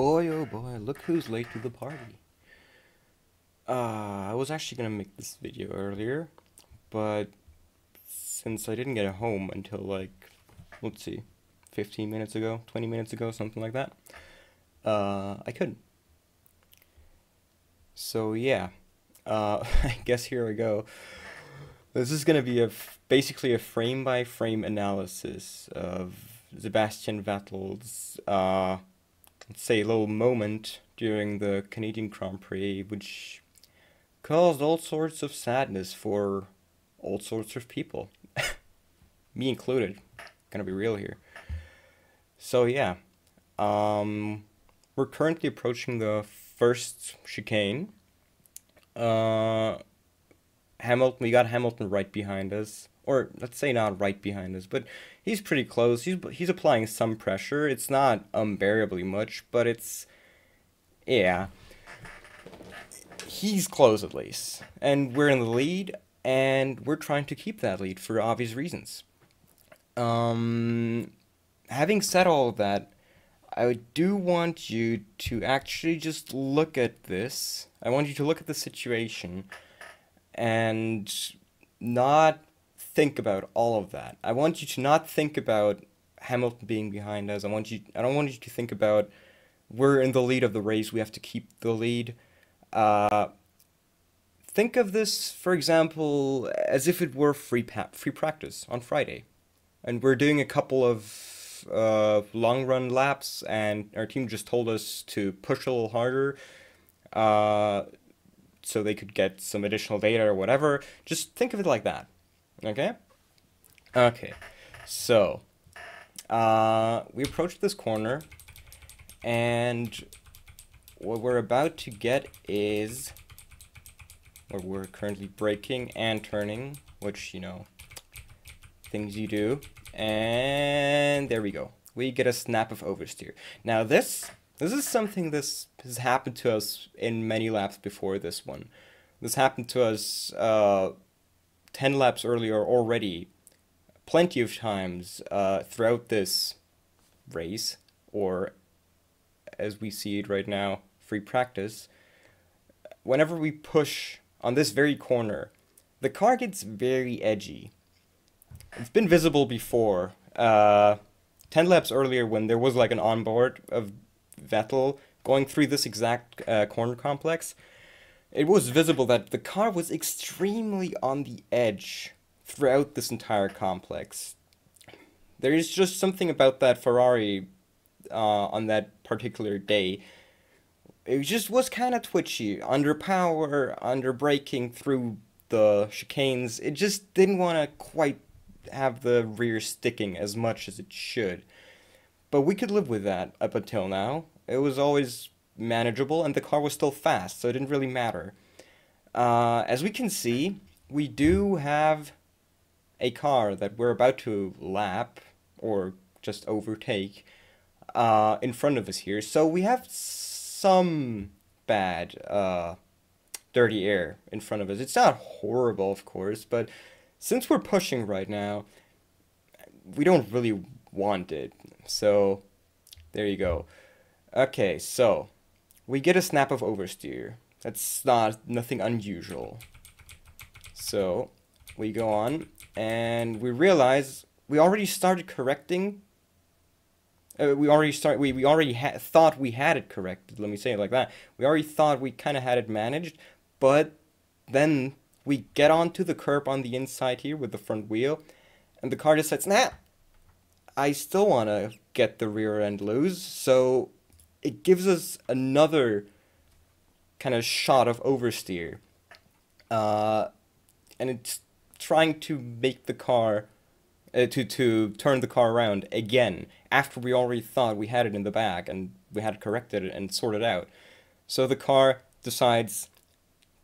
oh boy, look who's late to the party. I was actually gonna make this video earlier, but since I didn't get home until like, let's see, 15 minutes ago, 20 minutes ago, something like that, I couldn't. So yeah, I guess here we go. This is gonna be basically a frame-by-frame analysis of Sebastian Vettel's, let's say, little moment during the Canadian Grand Prix, which caused all sorts of sadness for all sorts of people, me included. Gonna be real here. So yeah, we're currently approaching the first chicane. Uh, Hamilton, we got Hamilton right behind us, or let's say not right behind us, but he's pretty close. He's applying some pressure. It's not unbearably much, but it's yeah, he's close at least, and we're in the lead, and we're trying to keep that lead for obvious reasons. Um, Having said all of that, I do want you to actually just look at this. I want you to look at the situation and not think about all of that. I want you to not think about Hamilton being behind us. I don't want you to think about we're in the lead of the race, we have to keep the lead. Uh, think of this, for example, as if it were free practice on Friday. And we're doing a couple of long run laps, and our team just told us to push a little harder uh, so they could get some additional data or whatever. Just think of it like that. Okay? Okay. So, we approached this corner, and what we're about to get is, or we're currently braking and turning, which, you know, things you do. And there we go. We get a snap of oversteer. Now this is something this has happened to us in many laps before this one. This happened to us 10 laps earlier already, plenty of times throughout this race, or as we see it right now, free practice. Whenever we push on this very corner, the car gets very edgy. It's been visible before. 10 laps earlier when there was like an onboard of Vettel going through this exact corner complex, it was visible that the car was extremely on the edge throughout this entire complex. There is just something about that Ferrari on that particular day. It just was kind of twitchy, under power, under braking through the chicanes. It just didn't want to quite have the rear sticking as much as it should. But we could live with that up until now. It was always manageable, and the car was still fast, so it didn't really matter. As we can see, we do have a car that we're about to lap, or just overtake, in front of us here. So we have some bad, dirty air in front of us. It's not horrible, of course, but since we're pushing right now, we don't really want it. So, there you go. Okay, so we get a snap of oversteer. That's nothing unusual. So, we go on, and we realize we already started correcting. We already thought we had it corrected. Let me say it like that. We already thought we kind of had it managed, but then we get onto the curb on the inside here with the front wheel, and the car decides, nah, I still want to get the rear end loose, so it gives us another kind of shot of oversteer. And it's trying to make the car, to turn the car around again, after we already thought we had it in the bag, and we had corrected it and sorted out. So the car decides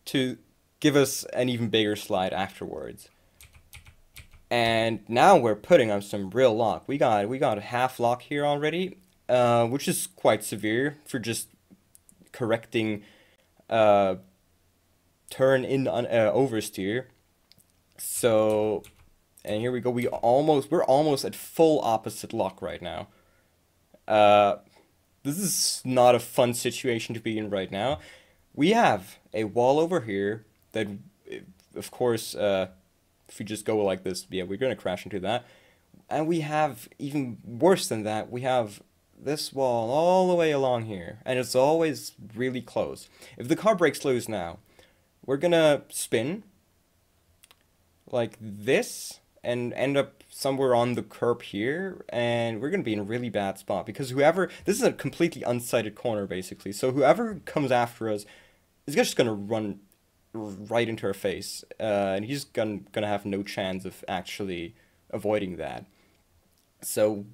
to give us an even bigger slide afterwards. And now we're putting on some real lock. We got a half lock here already, which is quite severe for just correcting turn in on oversteer. So, and here we go. We're almost at full opposite lock right now. this is not a fun situation to be in right now. We have a wall over here that, of course, if we just go like this, yeah, we're gonna crash into that. And we have even worse than that. We have this wall all the way along here, and it's always really close. If the car breaks loose now, we're gonna spin like this and end up somewhere on the curb here, and we're gonna be in a really bad spot because whoever, this is a completely unsighted corner basically, so whoever comes after us is just gonna run right into our face, and he's gonna have no chance of actually avoiding that. So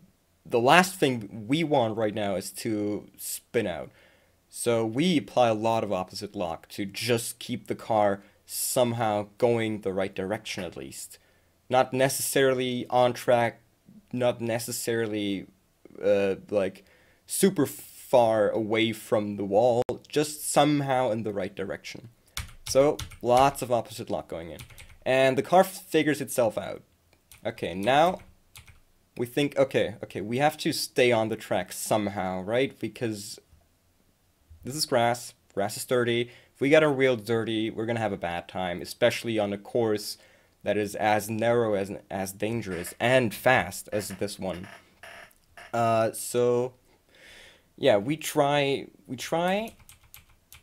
the last thing we want right now is to spin out. So we apply a lot of opposite lock to just keep the car somehow going the right direction at least. Not necessarily on track, not necessarily like super far away from the wall, just somehow in the right direction. So lots of opposite lock going in. And the car figures itself out. Okay, now we think, okay, we have to stay on the track somehow, right? Because this is grass. Grass is dirty. If we get our wheels dirty, we're gonna have a bad time, especially on a course that is as narrow as dangerous and fast as this one. So yeah, we try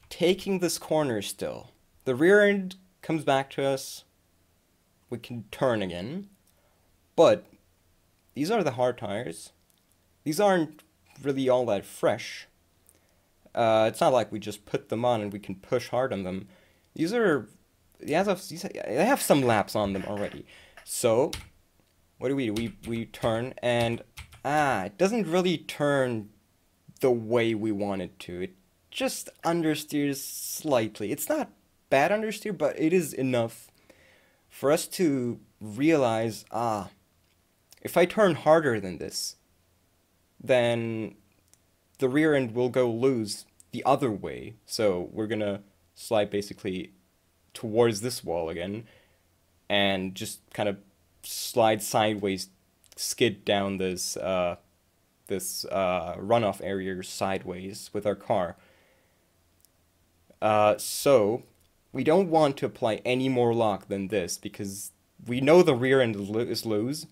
taking this corner still. The rear end comes back to us. We can turn again, but these are the hard tires. These aren't really all that fresh. It's not like we just put them on and we can push hard on them. These are, they have some laps on them already. So, what do? We turn, and it doesn't really turn the way we want it to. It just understeers slightly. It's not bad understeer, but it is enough for us to realize, if I turn harder than this, then the rear end will go loose the other way. So we're gonna slide basically towards this wall again and just kind of slide sideways, skid down this runoff area sideways with our car. So we don't want to apply any more lock than this because we know the rear end is loose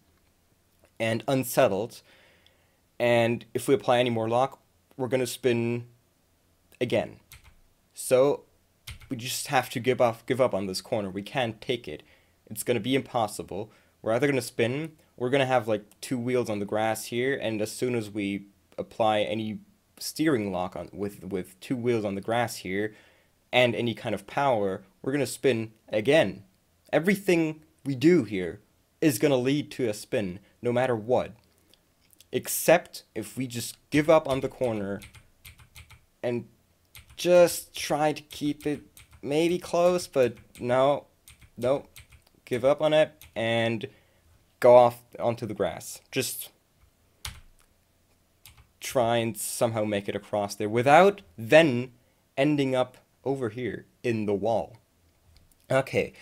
and unsettled, and if we apply any more lock, we're gonna spin again. So we just have to give up on this corner. We can't take it. It's gonna be impossible. We're either gonna spin, we're gonna have like two wheels on the grass here, and as soon as we apply any steering lock on with two wheels on the grass here and any kind of power, we're gonna spin again. Everything we do here is gonna lead to a spin no matter what, except if we just give up on the corner and just try to keep it maybe close, but no, give up on it and go off onto the grass. Just try and somehow make it across there without then ending up over here in the wall. Okay,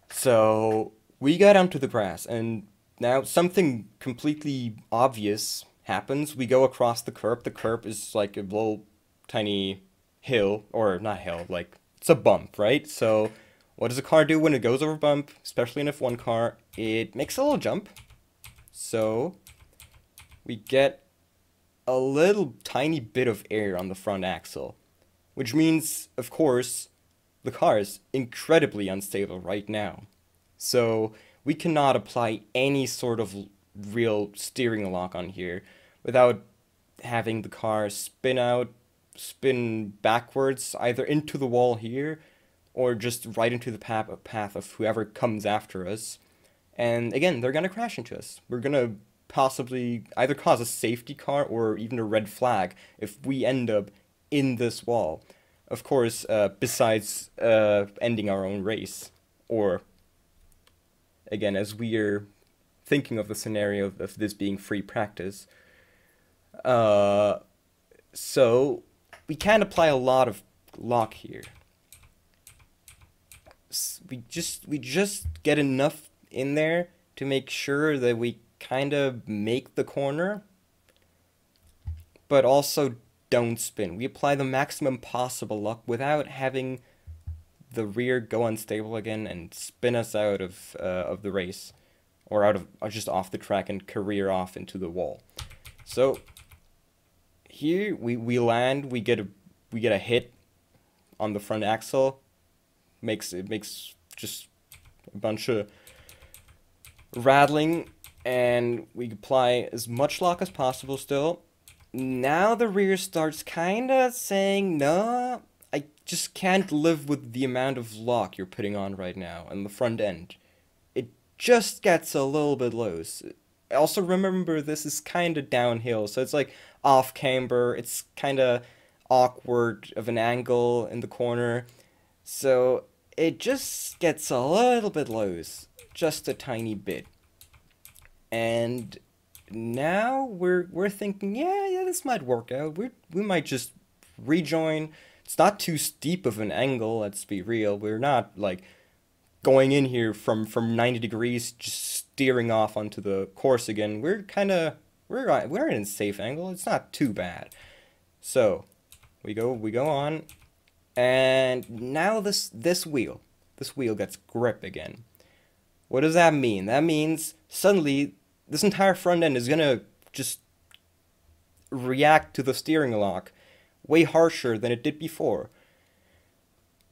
so we got onto the grass, and now something completely obvious happens. We go across the curb. The curb is like a little tiny hill, or not hill, like it's a bump, right? So what does a car do when it goes over a bump, especially in F1 car? It makes a little jump. So we get a little tiny bit of air on the front axle, which means, of course, the car is incredibly unstable right now. So we cannot apply any sort of real steering lock on here without having the car spin backwards, either into the wall here or just right into the path of whoever comes after us. And again, they're gonna crash into us. We're gonna possibly either cause a safety car or even a red flag if we end up in this wall. Of course, besides ending our own race, or again, as we are thinking of the scenario of this being free practice. So we can't apply a lot of lock here. We just get enough in there to make sure that we kind of make the corner, but also don't spin. We apply the maximum possible luck without having the rear go unstable again and spin us out of the race, or out of or just off the track and career off into the wall. So here we land, we get a hit on the front axle, it makes just a bunch of rattling, and we apply as much lock as possible still. Now the rear starts kinda saying, no, I just can't live with the amount of lock you're putting on right now on the front end. It just gets a little bit loose. Also remember, this is kinda downhill, so it's like off camber, it's kinda awkward of an angle in the corner, so it just gets a little bit loose, just a tiny bit. And now we're thinking, yeah, this might work out. We might just rejoin. It's not too steep of an angle, let's be real. We're not like going in here from 90 degrees, just steering off onto the course again. We're in a safe angle. It's not too bad. So we go on, and now this wheel gets grip again. What does that mean? That means suddenly this entire front end is gonna just react to the steering lock way harsher than it did before.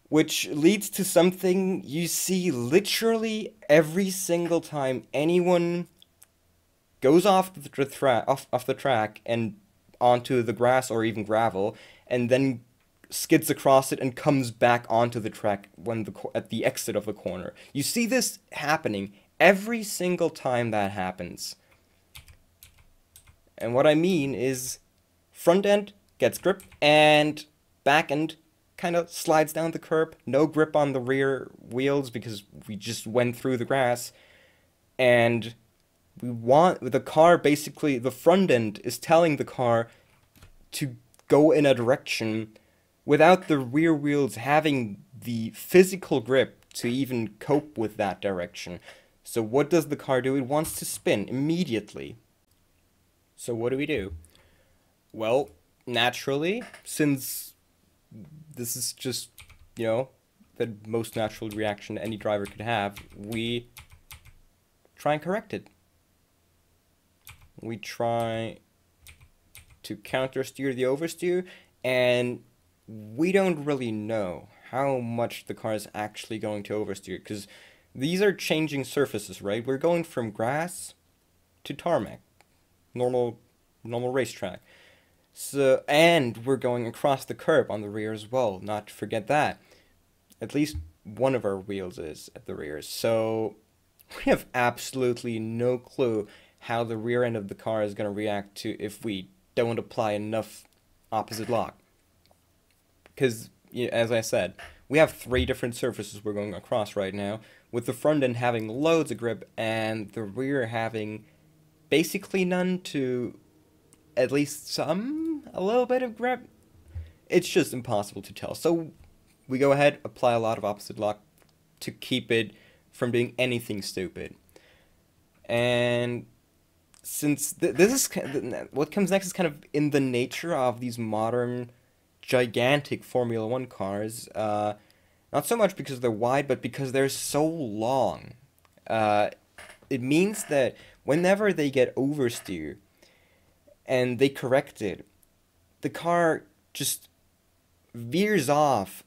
Which leads to something you see literally every single time anyone goes off the track and onto the grass or even gravel, and then skids across it and comes back onto the track at the exit of the corner. You see this happening every single time that happens. And what I mean is, front end gets grip and back end kind of slides down the curb. No grip on the rear wheels because we just went through the grass. And the car, basically, the front end is telling the car to go in a direction without the rear wheels having the physical grip to even cope with that direction. So what does the car do? It wants to spin immediately. So what do? Well, naturally, since this is just, the most natural reaction any driver could have, we try and correct it. We try to countersteer the oversteer, and we don't really know how much the car is actually going to oversteer, because these are changing surfaces, right? We're going from grass to tarmac, normal racetrack. So, and we're going across the curb on the rear as well, not to forget that. At least one of our wheels is at the rear, so we have absolutely no clue how the rear end of the car is going to react to if we don't apply enough opposite lock. Because, as I said, we have 3 different surfaces we're going across right now, with the front end having loads of grip and the rear having basically none to at least a little bit of grip. It's just impossible to tell. So we go ahead, apply a lot of opposite lock to keep it from being anything stupid. And since this is what comes next is kind of in the nature of these modern gigantic Formula 1 cars, not so much because they're wide, but because they're so long. It means that whenever they get oversteer and they correct it, the car just veers off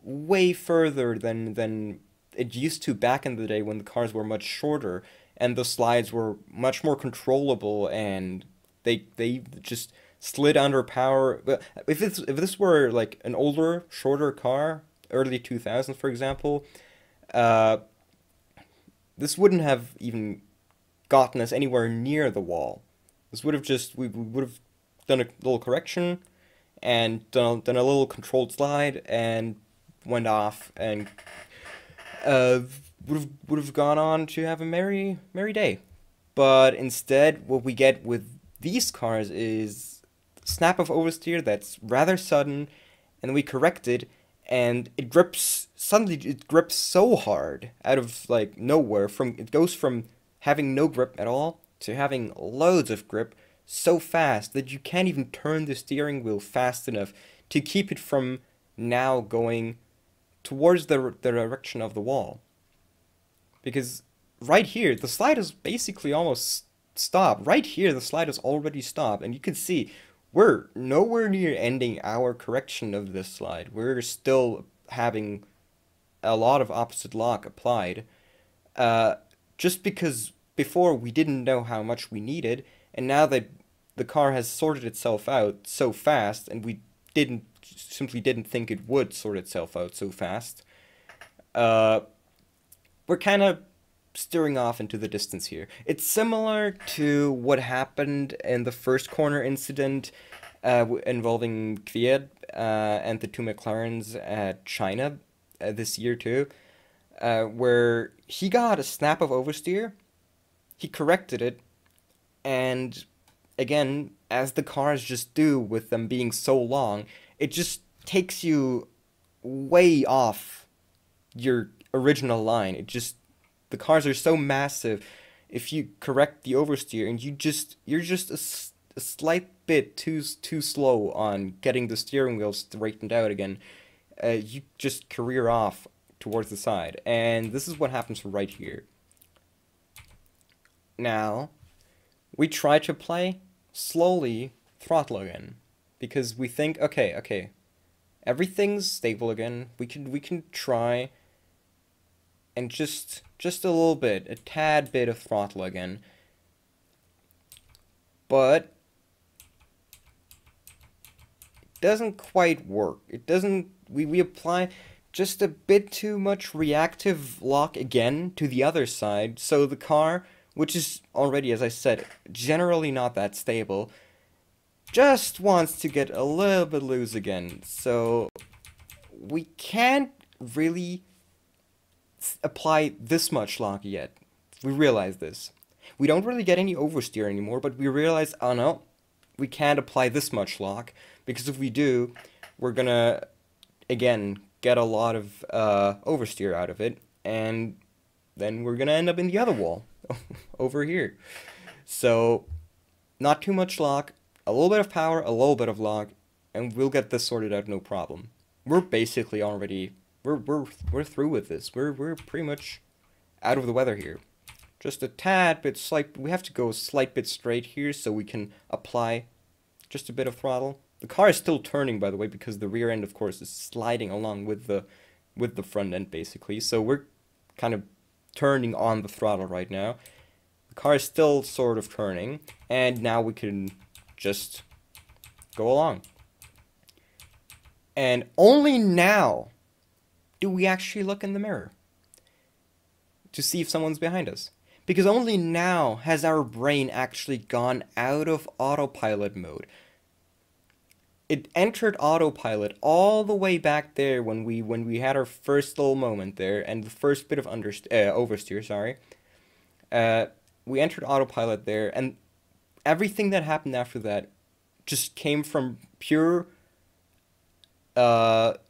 way further than it used to back in the day when the cars were much shorter and the slides were much more controllable and they just slid under power. But if this were like an older, shorter car, early 2000s, for example, this wouldn't have even gotten us anywhere near the wall. This would have we would have done a little correction and done a little controlled slide and went off and would have gone on to have a merry day. But instead, what we get with these cars is snap of oversteer that's rather sudden, and we correct it, and it grips so hard out of like nowhere. It goes from having no grip at all to having loads of grip so fast that you can't even turn the steering wheel fast enough to keep it from now going towards the direction of the wall. Because right here, the slide is basically almost stopped. Right here, the slide is already stopped, and you can see we're nowhere near ending our correction of this slide. We're still having a lot of opposite lock applied, uh, just because before we didn't know how much we needed, and now that the car has sorted itself out so fast, and we simply didn't think it would sort itself out so fast, uh, we're kind of steering off into the distance here. It's similar to what happened in the first corner incident involving Kvyat and the two McLarens at China this year too, where he got a snap of oversteer, he corrected it, and again, as the cars just do with them being so long, it just takes you way off your original line. The cars are so massive. If you correct the oversteer and you're just a slight bit too slow on getting the steering wheel straightened out again, you just career off towards the side. And this is what happens right here. Now, we try to play slowly throttle again because we think, okay, everything's stable again. We can try and just a little bit, a tad bit of throttle again. But it doesn't quite work. It doesn't, we apply just a bit too much reactive lock again to the other side, so the car, which is already, as I said, generally not that stable, just wants to get a little bit loose again. So we can't really apply this much lock yet. We realize this. We don't really get any oversteer anymore, but we realize, oh no, we can't apply this much lock, because if we do, we're gonna, again, get a lot of oversteer out of it, and then we're gonna end up in the other wall, over here. So, not too much lock, a little bit of power, a little bit of lock, and we'll get this sorted out no problem. We're basically already, we're through with this. We're pretty much out of the weather here. Just a tad bit we have to go a slight bit straight here so we can apply just a bit of throttle. The car is still turning, by the way, because the rear end, of course, is sliding along with the front end, basically. So we're kind of turning on the throttle right now. The car is still sort of turning, and now we can just go along. And only now do we actually look in the mirror to see if someone's behind us. Because only now has our brain actually gone out of autopilot mode. It entered autopilot all the way back there when we had our first little moment there and the first bit of oversteer, sorry. We entered autopilot there, and everything that happened after that just came from pure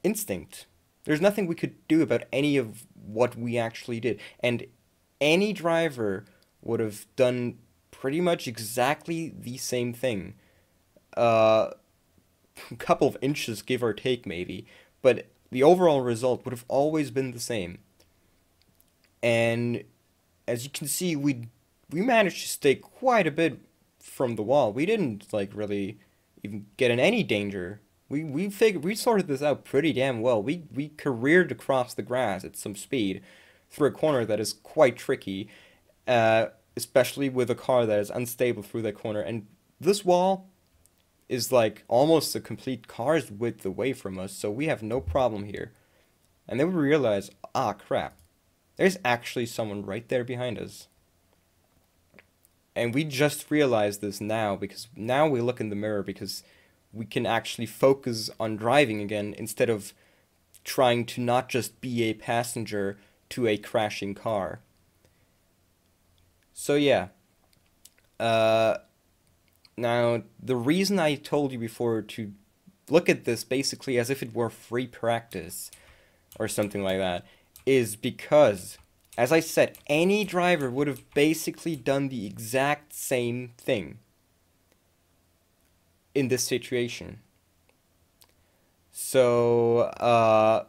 instinct. There's nothing we could do about any of what we actually did, and any driver would have done pretty much exactly the same thing. A couple of inches, give or take, maybe, but the overall result would have always been the same. And as you can see, we managed to stay quite a bit from the wall. We didn't like really even get in any danger. We sorted this out pretty damn well. We careered across the grass at some speed through a corner that is quite tricky, especially with a car that is unstable through that corner. And this wall is like almost a complete car's width away from us, so we have no problem here. And then we realize, ah, crap, there's actually someone right there behind us. And we just realized this now, because now we look in the mirror, because we can actually focus on driving again instead of trying to not just be a passenger to a crashing car. So yeah, now the reason I told you before to look at this basically as if it were free practice or something like that is because, as I said, any driver would have basically done the exact same thing. in this situation. So,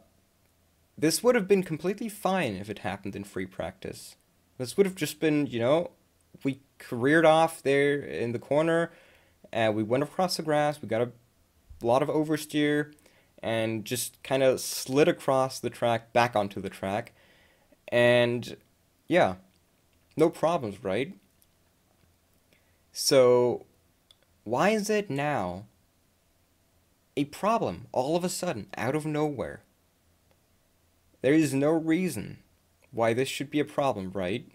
this would have been completely fine if it happened in free practice. This would have just been, we careered off there in the corner, and we went across the grass, we got a lot of oversteer, and just kind of slid across the track, back onto the track, and yeah, no problems, right? So, why is it now a problem all of a sudden, out of nowhere? There is no reason why this should be a problem, right?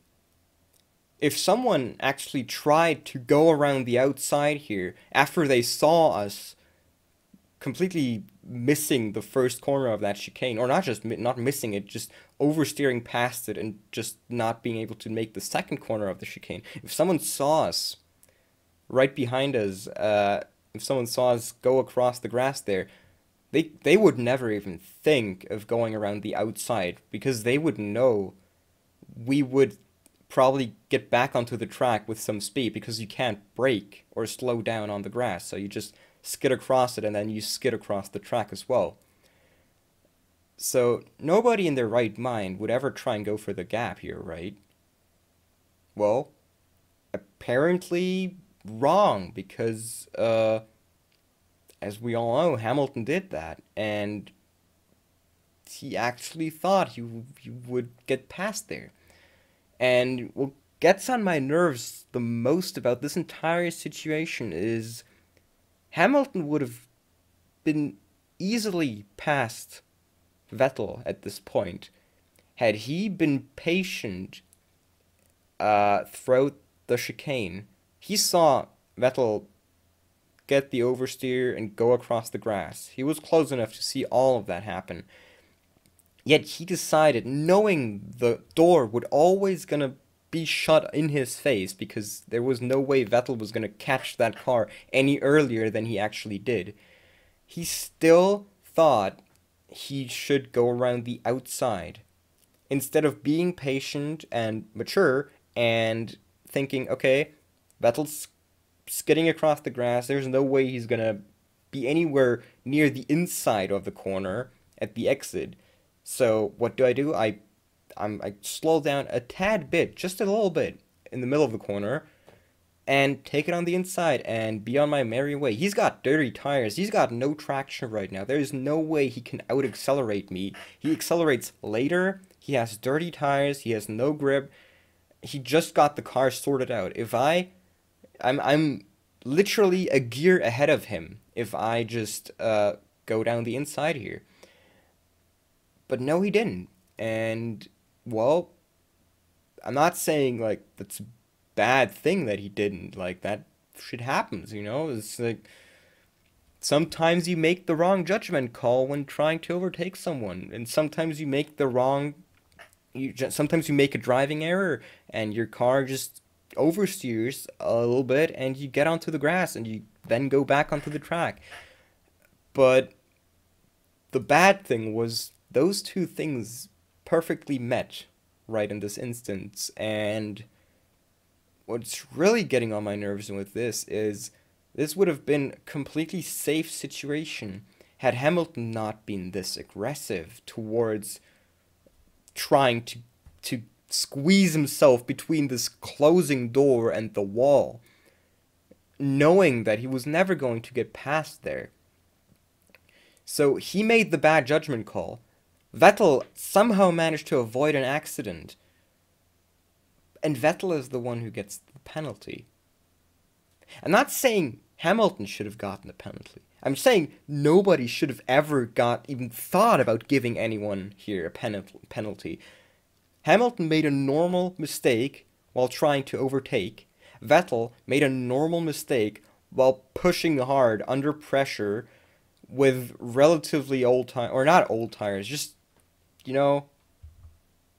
If someone actually tried to go around the outside here after they saw us completely missing the first corner of that chicane, or not just not missing it, just oversteering past it and just not being able to make the second corner of the chicane. If someone saw us right behind us, if someone saw us go across the grass there, they would never even think of going around the outside, because they would know we would probably get back onto the track with some speed, because you can't brake or slow down on the grass, so you just skid across it and then you skid across the track as well. So nobody in their right mind would ever try and go for the gap here, right? Well, apparently wrong, because as we all know, Hamilton did that, and he actually thought he would get past there. And what gets on my nerves the most about this entire situation is Hamilton would have been easily past Vettel at this point had he been patient throughout the chicane. He saw Vettel get the oversteer and go across the grass. He was close enough to see all of that happen. Yet he decided, knowing the door would always gonna be shut in his face, because there was no way Vettel was gonna catch that car any earlier than he actually did, he still thought he should go around the outside. Instead of being patient and mature and thinking, okay, Vettel's skidding across the grass, there's no way he's gonna be anywhere near the inside of the corner at the exit. So what do? I slow down a tad bit, just a little bit, in the middle of the corner, and take it on the inside and be on my merry way. He's got dirty tires. He's got no traction right now. There's no way he can out-accelerate me. He accelerates later. He has dirty tires. He has no grip. He just got the car sorted out. I'm literally a gear ahead of him if I just go down the inside here. But no, he didn't. And, well, I'm not saying, like, that's a bad thing that he didn't. Like, that shit happens, It's like, sometimes you make the wrong judgment call when trying to overtake someone. And sometimes you make sometimes you make a driving error and your car just oversteers a little bit and you get onto the grass and you then go back onto the track. But the bad thing was those two things perfectly met right in this instance. And what's really getting on my nerves with this is this would have been a completely safe situation had Hamilton not been this aggressive towards trying to squeeze himself between this closing door and the wall, knowing that he was never going to get past there. So he made the bad judgment call. Vettel somehow managed to avoid an accident, and Vettel is the one who gets the penalty. I'm not saying Hamilton should have gotten the penalty. I'm saying nobody should have ever even thought about giving anyone here a penalty. Hamilton made a normal mistake while trying to overtake. Vettel made a normal mistake while pushing hard under pressure with relatively old tires, or not old tires, just,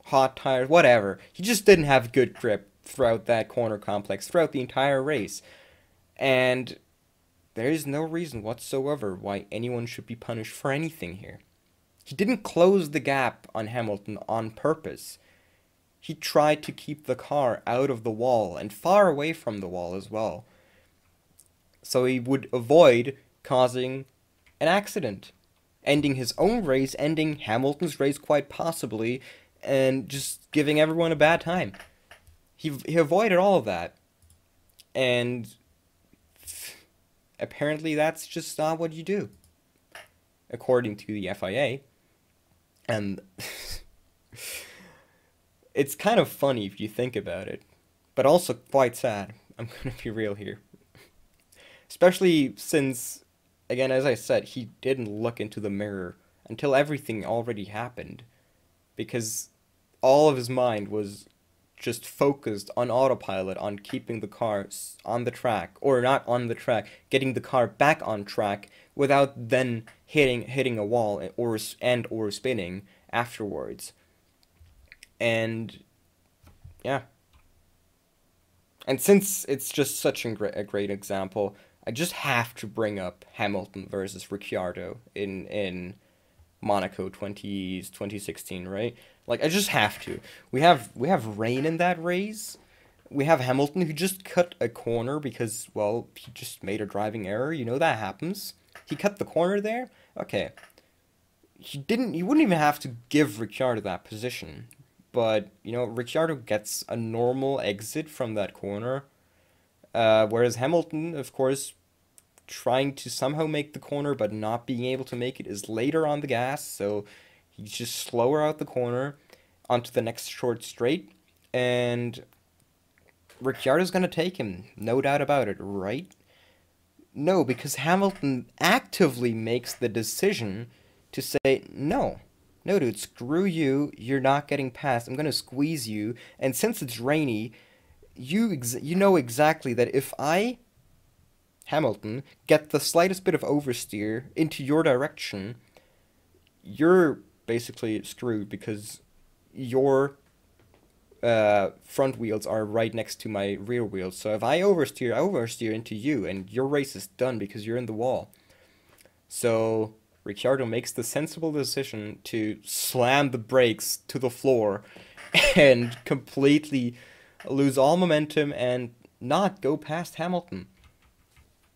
hot tires, whatever. He just didn't have good grip throughout that corner complex, throughout the entire race. And there is no reason whatsoever why anyone should be punished for anything here. He didn't close the gap on Hamilton on purpose. He tried to keep the car out of the wall and far away from the wall as well. so he would avoid causing an accident, ending his own race, ending Hamilton's race quite possibly, and just giving everyone a bad time. He avoided all of that, and apparently that's just not what you do, according to the FIA. And it's kind of funny if you think about it, but also quite sad. I'm gonna be real here. Especially since, again, as I said, he didn't look into the mirror until everything already happened. Because all of his mind was just focused on autopilot, on keeping the car on the track, or not on the track, getting the car back on track without then hitting a wall or spinning afterwards. And yeah. And since it's just such a great example, I just have to bring up Hamilton versus Ricciardo in Monaco 2016, right? Like, I just have to. We have rain in that race. We have Hamilton who just cut a corner because, well, he just made a driving error. You know that happens. He cut the corner there. Okay. He wouldn't even have to give Ricciardo that position. But, you know, Ricciardo gets a normal exit from that corner. Whereas Hamilton, of course, trying to somehow make the corner but not being able to make it is later on the gas, so he's just slower out the corner onto the next short straight, and Ricciardo's gonna take him, no doubt about it, right? No, because Hamilton actively makes the decision to say, no, no dude, screw you, you're not getting past, I'm gonna squeeze you, and since it's rainy, you know exactly that if I Hamilton, get the slightest bit of oversteer into your direction, you're basically screwed because your front wheels are right next to my rear wheels. So if I oversteer into you, and your race is done because you're in the wall. So Ricciardo makes the sensible decision to slam the brakes to the floor and completely lose all momentum and not go past Hamilton.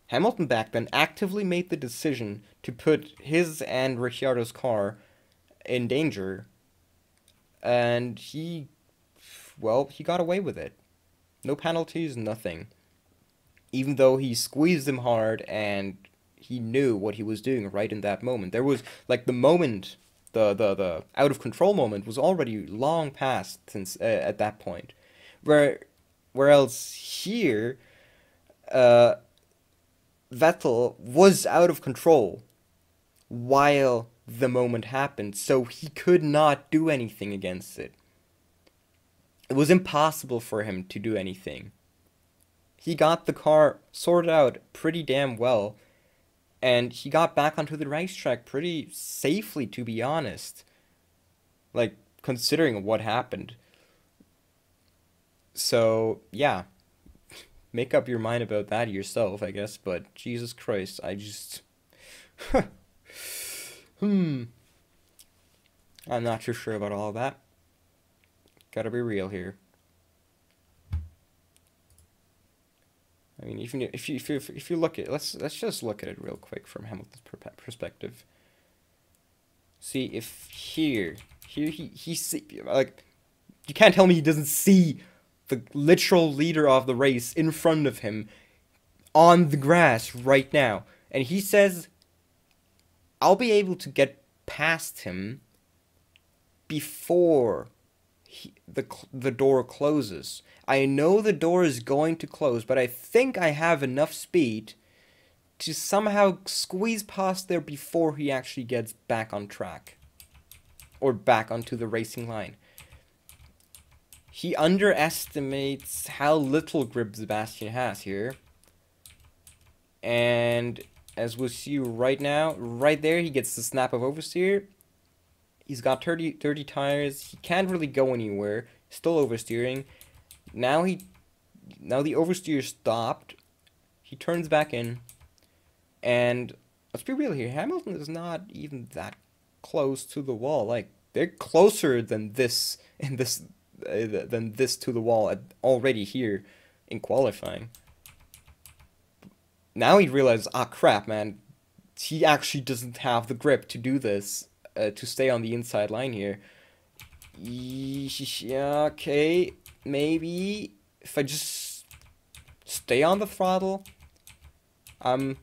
Hamilton back then actively made the decision to put his and Ricciardo's car in danger, and he got away with it. No penalties, nothing. Even though he squeezed him hard and he knew what he was doing right in that moment. There was, like, the moment, the out of control moment was already long past since at that point. Whereas here, Vettel was out of control while the moment happened, so he could not do anything against it. It was impossible for him to do anything. He got the car sorted out pretty damn well, and he got back onto the racetrack pretty safely, to be honest. Like, considering what happened. So, yeah. Make up your mind about that yourself, I guess, but Jesus Christ, I just... I'm not too sure about all of that. Gotta be real here. I mean, even if you look at it, let's just look at it real quick from Hamilton's perspective. See, if he see, like, you can't tell me he doesn't see the literal leader of the race in front of him on the grass right now. And he says, I'll be able to get past him before the door closes. I know the door is going to close, but I think I have enough speed to somehow squeeze past there before he actually gets back on track. Or back onto the racing line. He underestimates how little grip Sebastian has here. And as we'll see right now, right there, he gets the snap of oversteer. He's got 30 tires. He can't really go anywhere. Still oversteering. Now the oversteer stopped. He turns back in. And let's be real here. Hamilton is not even that close to the wall. Like, they're closer than this to the wall already here in qualifying. Now he realizes, ah, crap, man. He actually doesn't have the grip to do this, to stay on the inside line here. Yeah, okay, maybe if I just stay on the throttle, I'm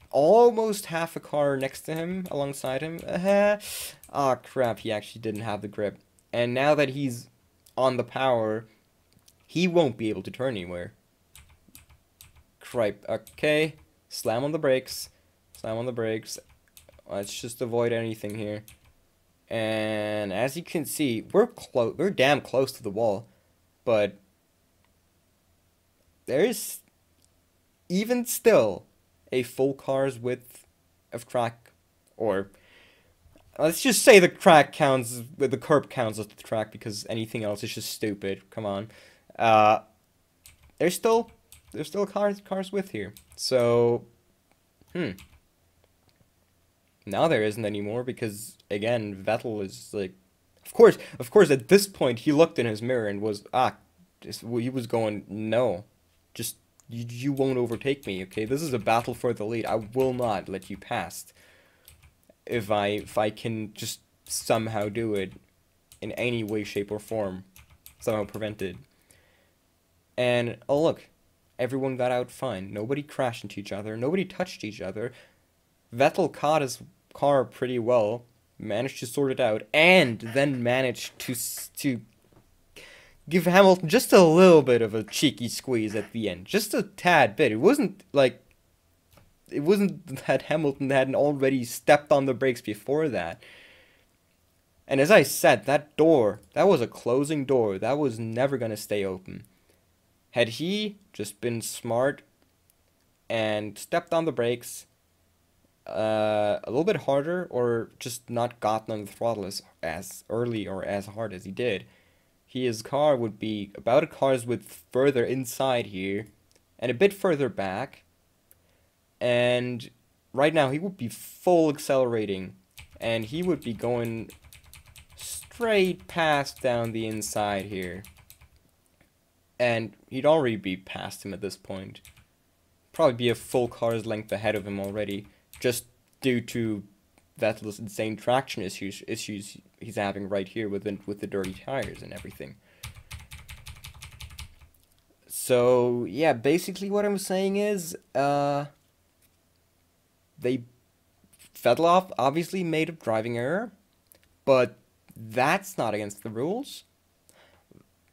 almost half a car next to him, alongside him. Ah, crap, he actually didn't have the grip. And now that he's on the power, he won't be able to turn anywhere. Cripe, okay. Slam on the brakes. Slam on the brakes. Let's just avoid anything here. And as you can see, we're damn close to the wall. But there's even still a full car's width of track, or let's just say the track counts, the curb counts as the track, because anything else is just stupid. Come on. There's still cars width here. So, now there isn't anymore, because again, Vettel is like, of course, at this point he looked in his mirror and was he was going, no, just you won't overtake me, okay? This is a battle for the lead. I will not let you pass. If I can just somehow do it in any way, shape, or form, somehow prevent it. And oh look, everyone got out fine. Nobody crashed into each other. Nobody touched each other. Vettel caught his car pretty well, managed to sort it out, and then managed to give Hamilton just a little bit of a cheeky squeeze at the end. Just a tad bit. It wasn't that Hamilton hadn't already stepped on the brakes before that. And as I said, that door, that was a closing door. That was never going to stay open. Had he just been smart and stepped on the brakes a little bit harder, or just not gotten on the throttle as early or as hard as he did, his car would be about a car's width further inside here and a bit further back. And right now he would be full accelerating, and he would be going straight past down the inside here. And he'd already be past him at this point. Probably be a full car's length ahead of him already, just due to Vettel's insane traction issues he's having right here with the dirty tires and everything. So yeah, basically what I'm saying is, Vettel obviously made a driving error, but that's not against the rules.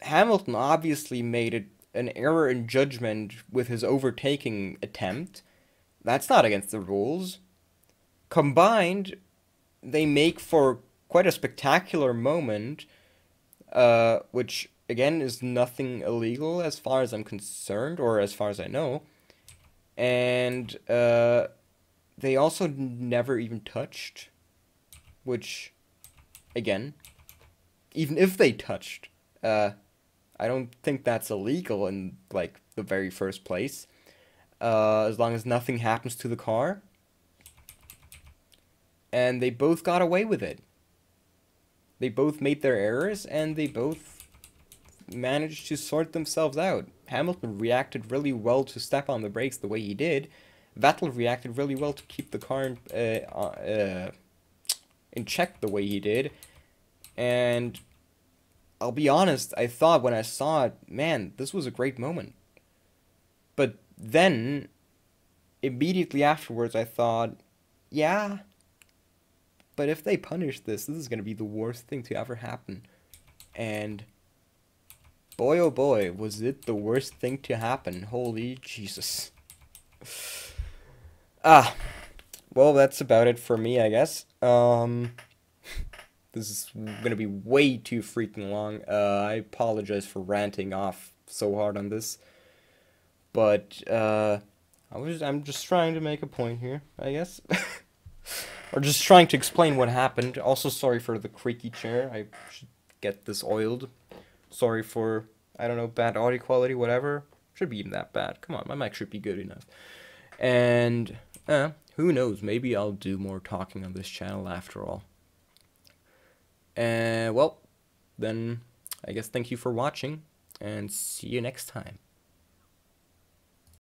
Hamilton obviously made an error in judgment with his overtaking attempt. That's not against the rules. Combined, they make for quite a spectacular moment, which, again, is nothing illegal as far as I'm concerned, or as far as I know. And they also never even touched, which, again, even if they touched, I don't think that's illegal in, like, the very first place, as long as nothing happens to the car. And they both got away with it. They both made their errors, and they both managed to sort themselves out. Hamilton reacted really well to step on the brakes the way he did. Vettel reacted really well to keep the car in check the way he did. And I'll be honest, I thought when I saw it, man, this was a great moment. But then, immediately afterwards, I thought, yeah, but if they punish this is going to be the worst thing to ever happen. And boy, oh boy, was it the worst thing to happen. Holy Jesus. Well, that's about it for me, I guess. This is gonna be way too freaking long. I apologize for ranting off so hard on this, but I'm just trying to make a point here, I guess, or just trying to explain what happened. Also, sorry for the creaky chair. I should get this oiled. Sorry for, I don't know, bad audio quality, whatever. Should be even that bad. Come on, my mic should be good enough. And who knows? Maybe I'll do more talking on this channel after all. Well, then I guess thank you for watching, and see you next time.